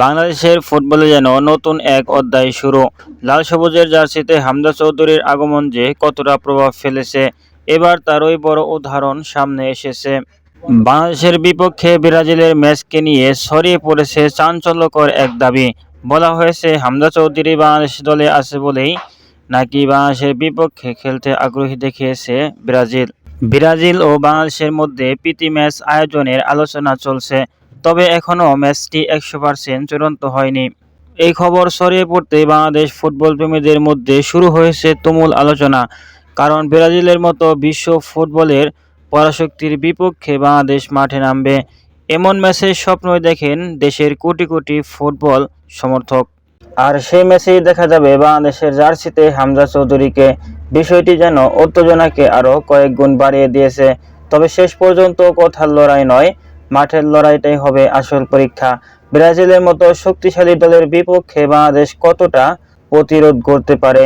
বাংলাদেশের ফুটবলে যেন নতুন এক অধ্যায় শুরু। লাল সবুজের জার্সিতে হামজা চৌধুরীর আগমন যে কতটা প্রভাব ফেলেছে, এবার তারই বড় উদাহরণ সামনে এসেছে। বাংলাদেশের বিপক্ষে ব্রাজিলের ম্যাচকে নিয়ে ছড়িয়ে পড়েছে চাঞ্চল্যকর এক দাবি। বলা হয়েছে হামজা চৌধুরী বাংলাদেশ দলে আছে বলেই নাকি বাংলাদেশের বিপক্ষে খেলতে আগ্রহী দেখিয়েছে ব্রাজিল। ব্রাজিল ও বাংলাদেশের মধ্যে প্রীতি ম্যাচ আয়োজনের আলোচনা চলছে, তবে এখনও ম্যাচটি 100% চূড়ান্ত হয়নি। এই খবর ছড়িয়ে পড়তেই বাংলাদেশ ফুটবল প্রেমীদের মধ্যে শুরু হয়েছে তুমুল আলোচনা। কারণ ব্রাজিলের মতো বিশ্ব ফুটবলের পরাশক্তির বিপক্ষে বাংলাদেশ মাঠে নামবে, এমন ম্যাচের স্বপ্নই দেখেন দেশের কোটি কোটি ফুটবল সমর্থক। আর সেই ম্যাচেই দেখা যাবে বাংলাদেশের জার্সিতে হামজা চৌধুরীকে। বিষয়টি যেন উত্তেজনাকে আরও কয়েক গুণ বাড়িয়ে দিয়েছে। তবে শেষ পর্যন্ত কথার লড়াই নয়, মাঠের লড়াইটাই হবে আসল পরীক্ষা। ব্রাজিলের মতো শক্তিশালী দলের বিপক্ষে বাংলাদেশ কতটা প্রতিরোধ করতে পারে,